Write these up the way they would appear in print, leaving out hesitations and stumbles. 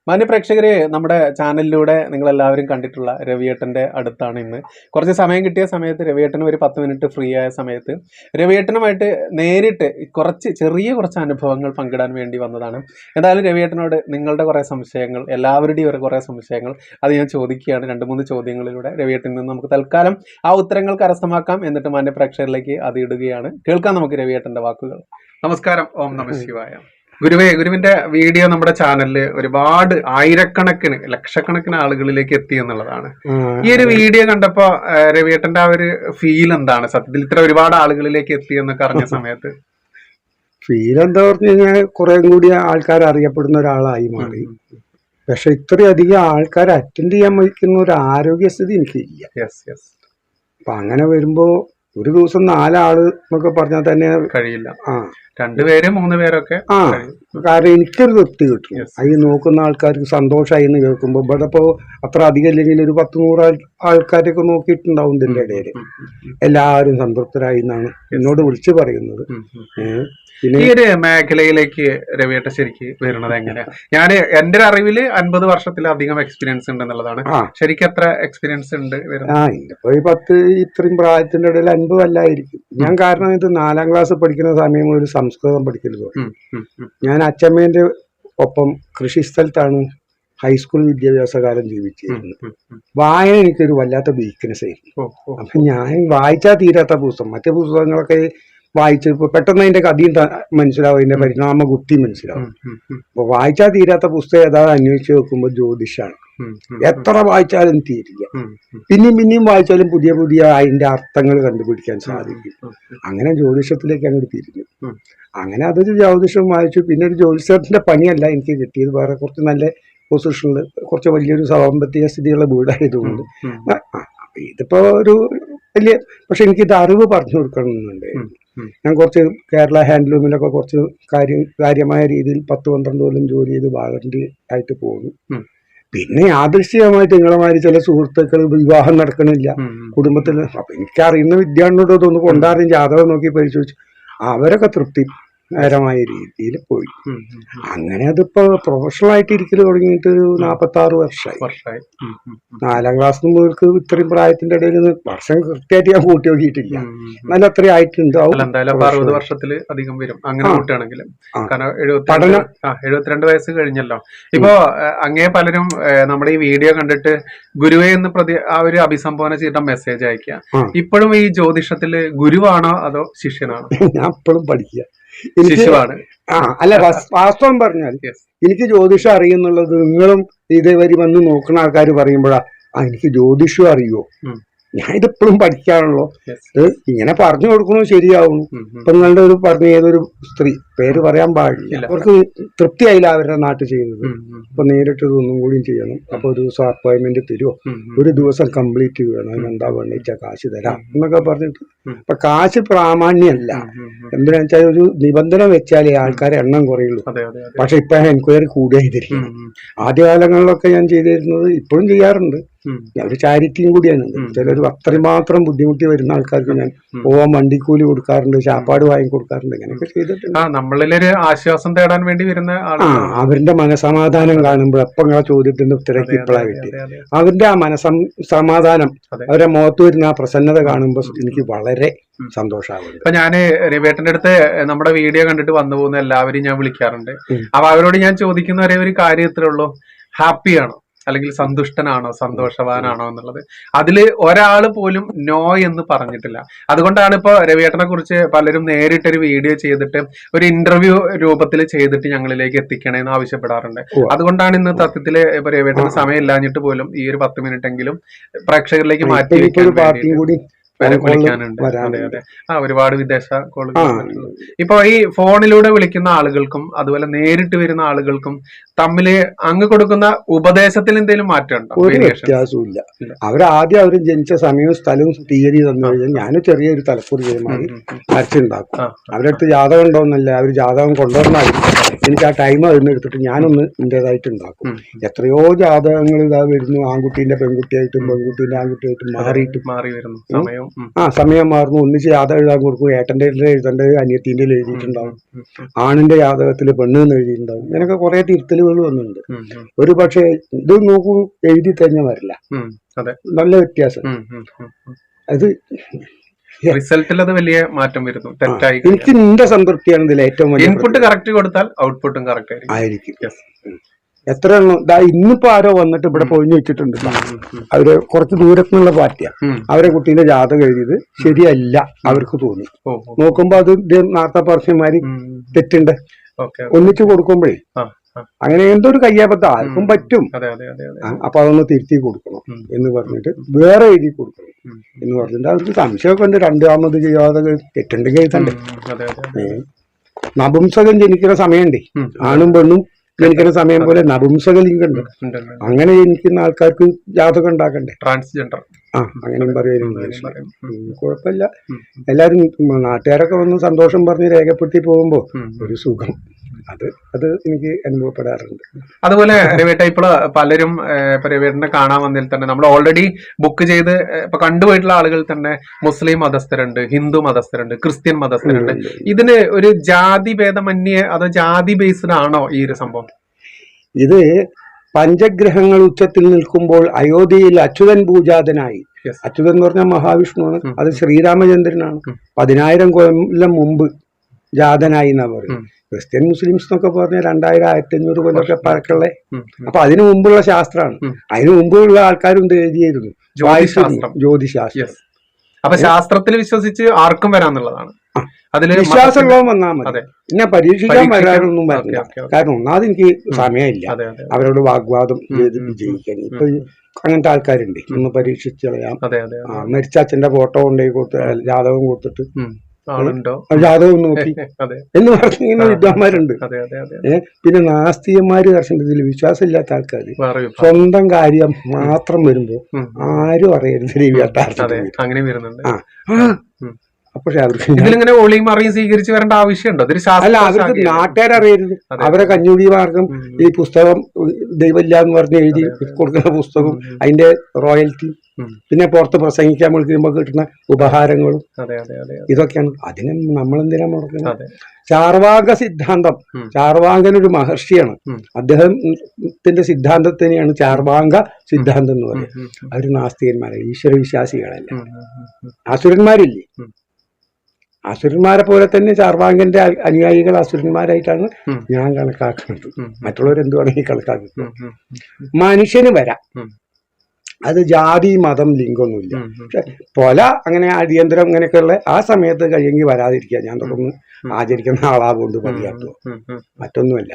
മാന്യ പ്രേക്ഷകരെ, നമ്മുടെ ചാനലിലൂടെ നിങ്ങൾ എല്ലാവരും കണ്ടിട്ടുള്ള രവിയേട്ടൻ്റെ അടുത്താണ് ഇന്ന്. കുറച്ച് സമയം കിട്ടിയ സമയത്ത് രവിയേട്ടന് ഒരു 10 മിനിറ്റ് ഫ്രീ ആയ സമയത്ത് രവിയേട്ടനുമായിട്ട് നേരിട്ട് കുറച്ച് അനുഭവങ്ങൾ പങ്കിടാൻ വേണ്ടി വന്നതാണ്. എന്തായാലും രവിയേട്ടനോട് നിങ്ങളുടെ കുറേ സംശയങ്ങൾ, എല്ലാവരുടെയും കുറേ സംശയങ്ങൾ അത് ഞാൻ ചോദിക്കുകയാണ്. 2-3 ചോദ്യങ്ങളിലൂടെ രവിയേട്ടനിൽ നിന്ന് നമുക്ക് തൽക്കാലം ആ ഉത്തരങ്ങൾ കരസ്ഥമാക്കാം. എന്നിട്ട് മാന്യ പ്രേക്ഷകരിലേക്ക് അത് ഇടുകയാണ്. കേൾക്കാം നമുക്ക് രവിയേട്ടൻ്റെ വാക്കുകൾ. നമസ്കാരം. ഓം നമഃ ശിവായ. ഗുരുവിന്റെ വീഡിയോ നമ്മുടെ ചാനലിൽ ഒരുപാട് ആയിരക്കണക്കിന് ലക്ഷക്കണക്കിന് ആളുകളിലേക്ക് എത്തി എന്നുള്ളതാണ്. ഈ ഒരു വീഡിയോ കണ്ടപ്പോ രവിയേട്ടന്റെ ആ ഒരു ഫീൽ എന്താണ്? സത്യത്തിൽ ഇത്ര ഒരുപാട് ആളുകളിലേക്ക് എത്തി എന്നൊക്കെ അറിഞ്ഞ സമയത്ത് ഫീൽ എന്താ പറഞ്ഞു കഴിഞ്ഞാൽ കുറെ കൂടി ആൾക്കാർ അറിയപ്പെടുന്ന ഒരാളായി മാറി. പക്ഷെ ഇത്രയധികം ആൾക്കാർ അറ്റൻഡ് ചെയ്യാൻ വഹിക്കുന്ന ഒരു ആരോഗ്യസ്ഥിതി എനിക്കില്ല. അപ്പൊ അങ്ങനെ വരുമ്പോ ഒരു ദിവസം 4 ആള് എന്നൊക്കെ പറഞ്ഞാൽ തന്നെ കഴിയില്ല. 2 പേര് 3 പേരൊക്കെ കാരണം എനിക്കൊരു തൃപ്തി കിട്ടും. അതിൽ നോക്കുന്ന ആൾക്കാർക്ക് സന്തോഷമായി എന്ന് കേൾക്കുമ്പോ ഇവിടെ ഇപ്പോ അത്ര അധികം ഇല്ലെങ്കിൽ ഒരു 10-100 ആൾക്കാരൊക്കെ നോക്കിയിട്ടുണ്ടാവും ഇതിന്റെ ഇടയിൽ. എല്ലാവരും സംതൃപ്തരായി എന്നാണ് എന്നോട് വിളിച്ചു പറയുന്നത്. ഈ ഒരു മേഖലയിലേക്ക് രവിയേട്ട ശരിക്ക് വരുന്നത് എങ്ങനെയാ? ഞാൻ എന്റെ ഒരു അറിവില് 50 വർഷത്തിലധികം എക്സ്പീരിയൻസ് ഉണ്ട് എന്നുള്ളതാണ്. ശരിക്കും എത്ര എക്സ്പീരിയൻസ് ഉണ്ട്? ഇപ്പൊ ഈ 10 ഇത്രയും പ്രായത്തിന്റെ ഇടയിൽ 50 അല്ലായിരിക്കും. ഞാൻ കാരണം ഇത് 4ാം ക്ലാസ് പഠിക്കുന്ന സമയം ഒരു സംസ്കൃതം പഠിക്കരുത്. ഞാൻ അച്ഛമ്മേന്റെ ഒപ്പം കൃഷി സ്ഥലത്താണ് ഹൈസ്കൂൾ വിദ്യാഭ്യാസ കാലം ജീവിച്ചിരുന്നത്. വായന എനിക്കൊരു വല്ലാത്ത വീക്ക്നെസ് ആയിരുന്നു. അപ്പൊ ഞാൻ വായിച്ചാൽ തീരാത്ത പുസ്തകം, മറ്റു പുസ്തകങ്ങളൊക്കെ വായിച്ചപ്പോ പെട്ടെന്ന് അതിന്റെ കഥയും മനസ്സിലാവും, അതിന്റെ പരിണാമ ഗുപ്തി മനസ്സിലാവും. അപ്പൊ വായിച്ചാൽ തീരാത്ത പുസ്തകം ഏതാ അന്വേഷിച്ച് നോക്കുമ്പോ ജ്യോതിഷാണ്. എത്ര വായിച്ചാലും തീരില്ല. പിന്നെയും വായിച്ചാലും പുതിയ അതിന്റെ അർത്ഥങ്ങൾ കണ്ടുപിടിക്കാൻ സാധിക്കും. അങ്ങനെ ജ്യോതിഷത്തിലേക്ക് അങ്ങോട്ട് തിരിഞ്ഞു. അങ്ങനെ അതൊരു ജ്യോതിഷം വായിച്ചു. പിന്നെ ഒരു ജ്യോതിഷത്തിന്റെ പണിയല്ല എനിക്ക് കിട്ടിയത്, വേറെ കുറച്ച് നല്ല പൊസിഷനിൽ കുറച്ച് വലിയൊരു സാമ്പത്തിക സ്ഥിതിയുള്ള വീടായതുകൊണ്ട് ഇതിപ്പോ ഒരു വലിയ, പക്ഷെ എനിക്കിത് അറിവ് പറഞ്ഞു കൊടുക്കണമെന്നുണ്ട്. ഞാൻ കുറച്ച് കേരള ഹാൻഡ്ലൂമിലൊക്കെ കുറച്ച് കാര്യമായ രീതിയിൽ 10-12 കൊല്ലം ജോലി ചെയ്ത് വാളണ്ടി ആയിട്ട് പോകുന്നു. പിന്നെ യാദൃശ്ചികമായിട്ട് നിങ്ങളമാതിരി ചില സുഹൃത്തുക്കൾ വിവാഹം നടക്കണില്ല കുടുംബത്തിൽ. അപ്പൊ എനിക്കറിയുന്ന വിദ്യാർത്ഥിയോട് ഒന്ന് കൊണ്ടാറിയും ജാതകം നോക്കി പരിശോധിച്ചു. അവരൊക്കെ തൃപ്തികരമായ രീതിയിൽ പോയി. അങ്ങനെ അതിപ്പോ പ്രൊഫഷണൽ ആയിട്ട് ഇരിക്കല് തുടങ്ങിയിട്ട് ഒരു 46 വർഷമായി. 4ാം ക്ലാസ് മുതൽക്ക് ഇത്രയും പ്രായത്തിന്റെ ഇടയിൽ വർഷം കൃത്യമായിട്ട് ഞാൻ കൂട്ടി നോക്കിയിട്ടില്ല. എന്നാലും അത്രയും ആയിട്ടുണ്ട്. 60 വർഷത്തില് അധികം വരും അങ്ങനെ കൂട്ടുകയാണെങ്കിൽ. കാരണം 72 വയസ്സ് കഴിഞ്ഞല്ലോ. ഇപ്പോ അങ്ങേ പലരും നമ്മുടെ ഈ വീഡിയോ കണ്ടിട്ട് ഗുരുവെ എന്ന് ആ ഒരു അഭിസംബോധന ചെയ്തിട്ട് മെസ്സേജ് അയക്കുക. ഇപ്പോഴും ഈ ജ്യോതിഷത്തില് ഗുരുവാണോ അതോ ശിഷ്യനാണോ? ഞാൻ ഇപ്പോഴും പഠിക്കുക. അല്ല, വാസ്തവം പറഞ്ഞാൽ എനിക്ക് ജ്യോതിഷം അറിയുന്നുള്ളത് നിങ്ങളും ഇതേവരെ വന്ന് നോക്കുന്ന ആൾക്കാർ പറയുമ്പോഴാ എനിക്ക് ജ്യോതിഷം അറിയുമോ. ഞാൻ ഇതെപ്പോഴും പഠിക്കാറുള്ളൂ. ഇങ്ങനെ പറഞ്ഞു കൊടുക്കണോ ശരിയാവുന്നു. ഇപ്പൊ നിങ്ങളുടെ ഒരു പറഞ്ഞ ഏതൊരു സ്ത്രീ, പേര് പറയാൻ പാടില്ല, അവർക്ക് തൃപ്തിയായില്ല അവരുടെ നാട്ടിൽ ചെയ്യുന്നത്. അപ്പൊ നേരിട്ട് ഒന്നും കൂടിയും ചെയ്യണം. അപ്പൊ ഒരു ദിവസം അപ്പോയിന്റ്മെന്റ് തരുമോ, ഒരു ദിവസം കംപ്ലീറ്റ് വേണം, എന്താ വേണ്ടിച്ച കാശ് തരാം എന്നൊക്കെ പറഞ്ഞിട്ട്. അപ്പൊ കാശ് പ്രാമാണ്യമല്ല. എന്തിനാ വെച്ചാൽ ഒരു നിബന്ധന വെച്ചാലേ ആൾക്കാരെ എണ്ണം കുറയുള്ളൂ. പക്ഷെ ഇപ്പൊ എൻക്വയറി കൂടിയായിരിക്കും. ആദ്യകാലങ്ങളിലൊക്കെ ഞാൻ ചെയ്തിരുന്നത് ഇപ്പോഴും ചെയ്യാറുണ്ട്. ഒരു ചാരിറ്റിയും കൂടിയാണ്. ചിലർ അത്രയും മാത്രം ബുദ്ധിമുട്ടി വരുന്ന ആൾക്കാർക്ക് ഞാൻ പോവാൻ വണ്ടിക്കൂലി കൊടുക്കാറുണ്ട്, ചാപ്പാട് വാങ്ങി കൊടുക്കാറുണ്ട്. ഇങ്ങനെയൊക്കെ ചെയ്തിട്ടുണ്ട്. നമ്മളിലൊരു ആശ്വാസം തേടാൻ വേണ്ടി വരുന്ന അവരുടെ മനസമാധാനം കാണുമ്പോൾ എപ്പോ നിങ്ങളെ ചോദ്യത്തിന്റെ ഉത്തരക്ക് ഇപ്പോഴാണ് കിട്ടി. അവരുടെ ആ സമാധാനം, അവരുടെ മുഖത്ത് വരുന്ന ആ പ്രസന്നത കാണുമ്പോൾ എനിക്ക് വളരെ സന്തോഷമാകുന്നുണ്ട്. ഇപ്പൊ ഞാന് രവിയേട്ടന്റെ അടുത്ത് നമ്മുടെ വീഡിയോ കണ്ടിട്ട് വന്നു പോകുന്ന എല്ലാവരും ഞാൻ വിളിക്കാറുണ്ട്. അപ്പൊ അവരോട് ഞാൻ ചോദിക്കുന്ന ഒരേ ഒരു കാര്യത്തിലേ ഉള്ളൂ, ഹാപ്പിയാണോ അല്ലെങ്കിൽ സന്തുഷ്ടനാണോ, സന്തോഷവാനാണോ എന്നുള്ളത്. അതില് ഒരാൾ പോലും നോ എന്ന് പറഞ്ഞിട്ടില്ല. അതുകൊണ്ടാണ് ഇപ്പൊ രവിയേട്ടനെ കുറിച്ച് പലരും നേരിട്ടൊരു വീഡിയോ ചെയ്തിട്ട് ഒരു ഇന്റർവ്യൂ രൂപത്തിൽ ചെയ്തിട്ട് ഞങ്ങളിലേക്ക് എത്തിക്കണേന്ന് ആവശ്യപ്പെടാറുണ്ട്. അതുകൊണ്ടാണ് ഇന്ന് സത്യത്തില് ഇപ്പൊ രവിയേട്ടന് സമയം ഇല്ലാഞ്ഞിട്ട് പോലും ഈ ഒരു 10 മിനിറ്റ് എങ്കിലും പ്രേക്ഷകരിലേക്ക് മാറ്റി വെക്കാൻ വിളിക്കാനുണ്ട്. ഒരുപാട് വിദേശ കോളുകൾ. ഇപ്പൊ ഈ ഫോണിലൂടെ വിളിക്കുന്ന ആളുകൾക്കും അതുപോലെ നേരിട്ട് വരുന്ന ആളുകൾക്കും തമ്മില് അങ്ങ് കൊടുക്കുന്ന ഉപദേശത്തിൽ എന്തെങ്കിലും മാറ്റമുണ്ടോ? ഒരു വ്യത്യാസവും ഇല്ല. അവര് ജനിച്ച സമയവും സ്ഥലവും തീയതി തന്നു കഴിഞ്ഞാൽ ഞാൻ ചെറിയൊരു തലക്കുറി ചെയ്യുമായി വരച്ചുണ്ടാക്കും. അവരടുത്ത് ജാതകം ഉണ്ടോന്നല്ല, അവര് ജാതകം കൊണ്ടുവന്നായിരിക്കും. എനിക്ക് ആ ടൈം അതിനെടുത്തിട്ട് ഞാനൊന്ന് എന്റേതായിട്ട് ഉണ്ടാക്കും. എത്രയോ ജാതകങ്ങൾ ഇതാ വരുന്നു, ആൺകുട്ടീന്റെ പെൺകുട്ടിയായിട്ടും പെൺകുട്ടീന്റെ ആൺകുട്ടിയായിട്ടും മാറി വരുന്നു. സമയം മാറുന്നു. ഒന്നിച്ച് ജാതകം എഴുതാൻ കൊടുക്കും. ഏട്ടന്റെ എഴുതേണ്ടത് അനിയത്തിന്റെ എഴുതിയിട്ടുണ്ടാവും. ആണിന്റെ ജാതകത്തിൽ പെണ്ണെന്ന് എഴുതിയിട്ടുണ്ടാവും. ഇങ്ങനെയൊക്കെ കുറെ തിരുത്തൽ തിരുത്തലുകൾ വന്നിട്ടുണ്ട്. ഉം, ഉം, ഒരു പക്ഷേ ഇത് നോക്കൂ, എഴുതി തന്നെ വരില്ല, ഉം. അതെ. നല്ല വ്യത്യാസം. ഉം, ഉം, ഉം, ഉം. അത് റിസൾട്ടിൽ അത് വലിയ മാറ്റം വരുന്നു, ആ, തെറ്റായി എനിക്ക് നിന്റെ സംതൃപ്തിയാണ് ഇതിൽ ഏറ്റവും വലിയ ഇൻപുട്ട് പ്രത്യേകത. കറക്റ്റ് കൊടുത്താൽ ഔട്ട്പുട്ടും കറക്റ്റ് ആയിരിക്കും. ആയിരിക്കും. Yes. എത്ര എണ്ണം ദാ ഇന്നിപ്പോ ആരോ വന്നിട്ട് ഇവിടെ പൊഴിഞ്ഞു വെച്ചിട്ടുണ്ട്. അവര് കുറച്ച് ദൂരത്തുനിന്നുള്ള പാർട്ടിയാ. ഉം. അവരെ കുട്ടീന്റെ ജാതകം എഴുതിയത് ശരിയല്ല അവർക്ക് തോന്നി. ഓ, ഓ. നോക്കുമ്പോ അത് നേരത്തെ പറശ്യന്മാര് ഉം. തെറ്റുണ്ട്. ഓക്കെ. ഒന്നിച്ചു കൊടുക്കുമ്പോഴേ ആ, ആ. അങ്ങനെ എന്തോ ഒരു കയ്യാബദ്ധം ആർക്കും പറ്റും. അതെ, അതെ, അതെ, അതെ. അപ്പൊ അതൊന്ന് തിരുത്തി കൊടുക്കണം ഉം. എന്ന് പറഞ്ഞിട്ട് വേറെ എഴുതി കൊടുക്കണം ഉം. എന്ന് പറഞ്ഞിട്ട് അവർക്ക് സംശയമൊക്കെ ഉണ്ട്. രണ്ടാമത് ജാതകം തെറ്റുണ്ടെങ്കിൽ എഴുതണ്ടേ. അതെ, അതെ, അതെ. നപുംസകൻ ജനിക്കുന്ന സമയമുണ്ടേ, ഉം. ആണും പെണ്ണും ജനിക്കുന്ന സമയം പോലെ നപുംസക ലിംഗമുണ്ട്. ഉണ്ട്, ഉണ്ട്. അങ്ങനെ ജനിക്കുന്ന ആൾക്കാർക്ക് ജാതകം ഉണ്ടാക്കണ്ടേ. ട്രാൻസ്ജെൻഡർ. ആ, അങ്ങനെയും പറയുന്നു. പറയും. കുഴപ്പമില്ല. ഉം. എല്ലാരും നാട്ടുകാരൊക്കെ വന്ന് സന്തോഷം പറഞ്ഞ് രേഖപ്പെടുത്തി പോകുമ്പോ ഉം. ഒരു സുഖം, അത് എനിക്ക് അനുഭവപ്പെടാറുണ്ട്. അതുപോലെ രവിയേട്ട ഇപ്പോൾ പലരും ഇപ്പൊ രവിയേട്ടനെ കാണാൻ വന്നതിൽ തന്നെ നമ്മൾ ഓൾറെഡി ബുക്ക് ചെയ്ത് ഇപ്പൊ കണ്ടുപോയിട്ടുള്ള ആളുകൾ തന്നെ മുസ്ലിം മതസ്ഥരുണ്ട്, ഹിന്ദു മതസ്ഥരുണ്ട്, ക്രിസ്ത്യൻ മതസ്ഥരുണ്ട്. ഇതിന് ഒരു ജാതി ഭേദമന്യേ അതോ ജാതി ബേസ്ഡ് ആണോ ഈ ഒരു സംഭവം? ഇത് പഞ്ചഗ്രഹങ്ങൾ ഉച്ചത്തിൽ നിൽക്കുമ്പോൾ അയോധ്യയിൽ അച്യുതൻ പൂജാതനായി. Yes. അച്യുതൻ എന്ന് പറഞ്ഞാൽ മഹാവിഷ്ണുവാണ്. അത് ശ്രീരാമചന്ദ്രനാണ്. 10,000 കൊല്ലം മുമ്പ് ജാതനായി എന്നാ പറയും. ക്രിസ്ത്യൻ മുസ്ലിംസ് എന്നൊക്കെ പറഞ്ഞാൽ 2000 1500 കൊല്ലമൊക്കെ പഴക്കമുള്ള. അപ്പൊ അതിനു മുമ്പുള്ള ശാസ്ത്രമാണ്. അതിനു മുമ്പുള്ള ആൾക്കാരും ഇത് എഴുതിയായിരുന്നു, ജ്യോതിശാസ്ത്രം. അപ്പൊ ശാസ്ത്രത്തിൽ വിശ്വസിച്ച് ആർക്കും വരാന്നുള്ളതാണ്. അതില് വിശ്വാസമുള്ളവൻ വന്നാൽ മതി. എന്നെ പരീക്ഷിക്കാൻ വരാനൊന്നും വരില്ല. കാരണം ഒന്നാമത് എനിക്ക് സമയമില്ല അവരോട് വാഗ്വാദം ചെയ്ത് വിജയിക്കാൻ. ഇപ്പൊ അങ്ങനത്തെ ആൾക്കാരുണ്ട്, ഒന്ന് പരീക്ഷിച്ച് കളയാം. മരിച്ച അച്ഛന്റെ ഫോട്ടോ കൊണ്ടുപോയി കൊടുത്ത് ജാതകം കൊടുത്തിട്ട് ജാതകം നോക്കി എന്ന് പറഞ്ഞിങ്ങനെ വിദ്വാന്മാരുണ്ട്. പിന്നെ നാസ്തികന്മാര് കർഷകത്തിൽ വിശ്വാസമില്ലാത്ത ആൾക്കാർ സ്വന്തം കാര്യം മാത്രം വരുമ്പോ ആരും അറിയരുത് അങ്ങനെ വരുന്നുണ്ട്. പക്ഷെ അവർക്ക് ഇതിലിങ്ങനെ ഒളിയും അറിയും സ്വീകരിച്ച് വരേണ്ട ആവശ്യമുണ്ടോ? അല്ല, അവർക്ക് നാട്ടുകാരറിയരുത്. അവരെ കഞ്ഞൂടി മാർഗം ഈ പുസ്തകം ദൈവമില്ല എന്ന് പറഞ്ഞ് എഴുതി കൊടുക്കുന്ന പുസ്തകം, അതിന്റെ റോയൽറ്റി, പിന്നെ പുറത്ത് പ്രസംഗിക്കാൻ വിളിക്കുമ്പോൾ കിട്ടുന്ന ഉപഹാരങ്ങളും ഇതൊക്കെയാണ്. അതിന് നമ്മളെന്തിനാ മുടക്കുന്നത്? ചാർവാക സിദ്ധാന്തം, ചാർവാങ്കനൊരു മഹർഷിയാണ്. അദ്ദേഹത്തിന്റെ സിദ്ധാന്തത്തിനെയാണ് ചാർവാങ്ക സിദ്ധാന്തം എന്ന് പറയുന്നത്. അവര് നാസ്തികന്മാരെ, ഈശ്വര വിശ്വാസികളല്ല, അസുരന്മാരില്ലേ. അസുരന്മാരെ പോലെ തന്നെ ചാർവാങ്കന്റെ അനുയായികൾ അസുരന്മാരായിട്ടാണ് ഞാൻ കണക്കാക്കുന്നത്. മറ്റുള്ളവരെന്ത് വേണമെങ്കിൽ കണക്കാക്കുന്നത്. മനുഷ്യന് വരാം, അത് ജാതി മതം ലിംഗമൊന്നുമില്ല. പക്ഷെ പൊല അങ്ങനെ അടിയന്തരം ഇങ്ങനെയൊക്കെയുള്ള ആ സമയത്ത് കഴിയെങ്കിൽ വരാതിരിക്കുക. ഞാൻ തുടർന്ന് ആചരിക്കുന്ന ആളാകൊണ്ട് പറയാത്തോ, മറ്റൊന്നുമല്ല.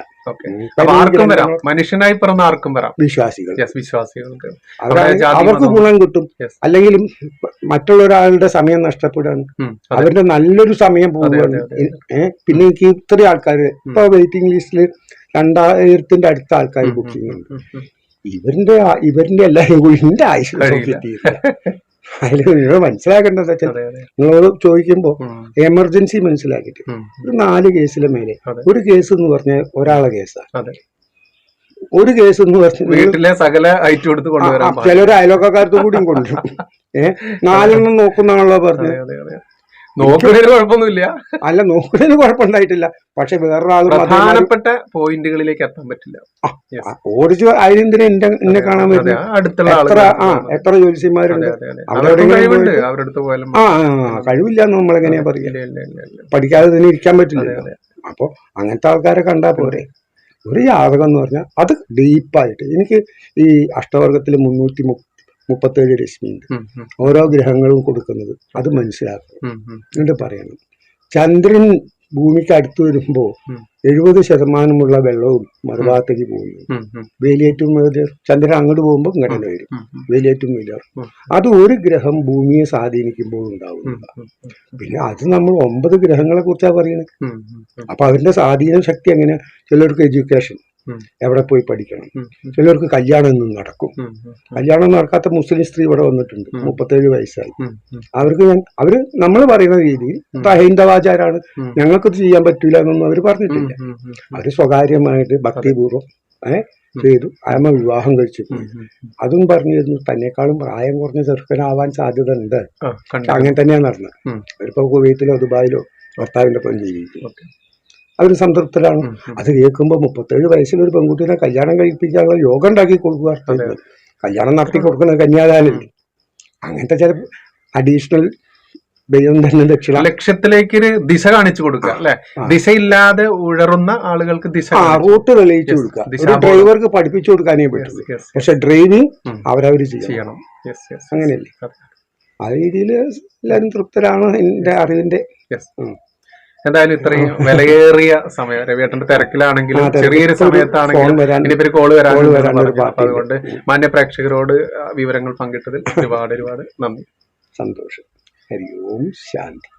മനുഷ്യനായി പിറന്ന ആർക്കും വരാം, വിശ്വാസികൾക്ക് അവർക്ക് ഗുണം കിട്ടും. അല്ലെങ്കിലും മറ്റുള്ള ഒരാളുടെ സമയം നഷ്ടപ്പെടാണ്, അവരുടെ നല്ലൊരു സമയം പോവുകയാണ്. പിന്നെ എനിക്ക് ഇത്രയും ആൾക്കാർ ഇപ്പൊ വെയിറ്റിംഗ് ലിസ്റ്റിൽ 2000 അടുത്ത ആൾക്കാർ ബുക്കിംഗ് ഉണ്ട്. ഇവരിന്റെ എല്ലാവരും കൂടി എന്റെ ആയുഷ്യം അതിൽ നിങ്ങൾ മനസ്സിലാക്കേണ്ടത് വെച്ചാൽ, നിങ്ങളോട് ചോദിക്കുമ്പോ എമർജൻസി മനസ്സിലാക്കിയിട്ട് ഒരു 4 കേസിലെ മേലെ ഒരു കേസ് എന്ന് പറഞ്ഞാൽ ഒരാളെ കേസാണ്. ഒരു കേസ് എന്ന് പറഞ്ഞാൽ വീട്ടിലെ സകല ഐറ്റം എടുത്ത് കൊണ്ടുവരാം. ചിലർ അയലോക്കാർക്ക് കൂടിയും കൊണ്ടുവരും. 4 നോക്കുന്നാണല്ലോ പറഞ്ഞത്. നോക്കുന്നതിന് കുഴപ്പമൊന്നുമില്ല. അല്ല, നോക്കുന്നതിന് കുഴപ്പമുണ്ടായിട്ടില്ല. പക്ഷെ വേറൊരാൾ പ്രധാനപ്പെട്ട പോയിന്റുകളിലേക്ക് എത്താൻ പറ്റില്ല. ഓടിച്ചു അതിനെന്തിനാ എന്നെ കാണാൻ പറ്റില്ല. എത്ര ജ്യോത്സ്യന്മാരുണ്ട്, കഴിവില്ല എന്ന് നമ്മളെങ്ങനെയാ പറയുക? പഠിക്കാതെ തന്നെ ഇരിക്കാൻ പറ്റില്ല. അപ്പൊ അങ്ങനത്തെ ആൾക്കാരെ കണ്ടാ പോരെ. ഒരു ജാതകം എന്ന് പറഞ്ഞാൽ അത് ഡീപ്പായിട്ട്, എനിക്ക് ഈ അഷ്ടവർഗത്തില് 337 രശ്മിയുണ്ട്. ഓരോ ഗ്രഹങ്ങളും കൊടുക്കുന്നത് അത് മനസ്സിലാക്കണം. എന്നിട്ട് പറയണം, ചന്ദ്രൻ ഭൂമിക്ക് അടുത്ത് വരുമ്പോ 70% വെള്ളവും മറുഭാഗത്തേക്ക് പോകുന്നു. വേലിയേറ്റവും ചന്ദ്രൻ അങ്ങോട്ട് പോകുമ്പോൾ ഇങ്ങോട്ട് വരും. വേലിയേറ്റവും വലിയ അത് ഒരു ഗ്രഹം ഭൂമിയെ സ്വാധീനിക്കുമ്പോൾ ഉണ്ടാവുന്നതാണ്. പിന്നെ അത് നമ്മൾ 9 ഗ്രഹങ്ങളെ കുറിച്ചാ പറയുന്നത്. അപ്പൊ അതിന്റെ സ്വാധീന ശക്തി എങ്ങനെ? ചിലർക്ക് എഡ്യൂക്കേഷൻ, എവിടെ പോയി പഠിക്കണം. ചിലർക്ക് കല്യാണം എന്നും നടക്കും. കല്യാണം നടക്കാത്ത മുസ്ലിം സ്ത്രീ ഇവിടെ വന്നിട്ടുണ്ട്, 37 വയസ്സായി. അവര് നമ്മൾ പറയുന്ന രീതിയിൽ ഹൈന്ദവാചാരാണ്, ഞങ്ങൾക്കത് ചെയ്യാൻ പറ്റൂല എന്നൊന്നും അവർ പറഞ്ഞിട്ടില്ല. അവര് സ്വകാര്യമായിട്ട് ഭക്തിപൂർവ്വം ചെയ്തു. അമ്മ വിവാഹം കഴിച്ചു പോയി. അതും പറഞ്ഞിരുന്നു തന്നെക്കാളും പ്രായം കുറഞ്ഞ ചെറുക്കനാവാൻ സാധ്യത ഉണ്ട്. അങ്ങനെ തന്നെയാണ് നടന്നത്. അവരിപ്പോ കുവൈത്തിലോ ദുബായിലോ ഭർത്താവിന്റെ ഒപ്പം ജീവിക്കും. അവർ സംതൃപ്തരാണ്. അത് കേൾക്കുമ്പോൾ 37 വയസ്സിൽ ഒരു പെൺകുട്ടിയെ കല്യാണം കഴിപ്പിക്കാനുള്ള യോഗം ഉണ്ടാക്കി കൊടുക്കുക. കല്യാണം നടത്തി കൊടുക്കുന്ന കന്യാദാനം അങ്ങനത്തെ ചില അഡീഷണൽ ദൈവം തന്നെ ലക്ഷ്യത്തിലേക്ക് ദിശ കാണിച്ചു കൊടുക്കുക അല്ലെ. ദിശയില്ലാതെ ഉഴറുന്ന ആളുകൾക്ക് ദിശ റൂട്ട് തെളിയിച്ചു കൊടുക്കുക. ഡ്രൈവർക്ക് പഠിപ്പിച്ചു കൊടുക്കാനേ പറ്റുള്ളൂ. പക്ഷെ ഡ്രൈവിംഗ് അവരവര് ചെയ്യണം. അങ്ങനെയല്ലേ? ആ രീതിയിൽ എല്ലാവരും തൃപ്തരാണ് എന്റെ അറിവിന്റെ. എന്തായാലും ഇത്രയും വിലയേറിയ സമയം രവിയേട്ടന്റെ തിരക്കിലാണെങ്കിലും ചെറിയൊരു സമയത്താണെങ്കിലും ഇനിയിപ്പോ കോള് വരാൻ അതുകൊണ്ട് മാന്യ പ്രേക്ഷകരോട് വിവരങ്ങൾ പങ്കിട്ടതിൽ ഒരുപാട് നന്ദി. സന്തോഷം. ഹരി ഓം ശാന്തി.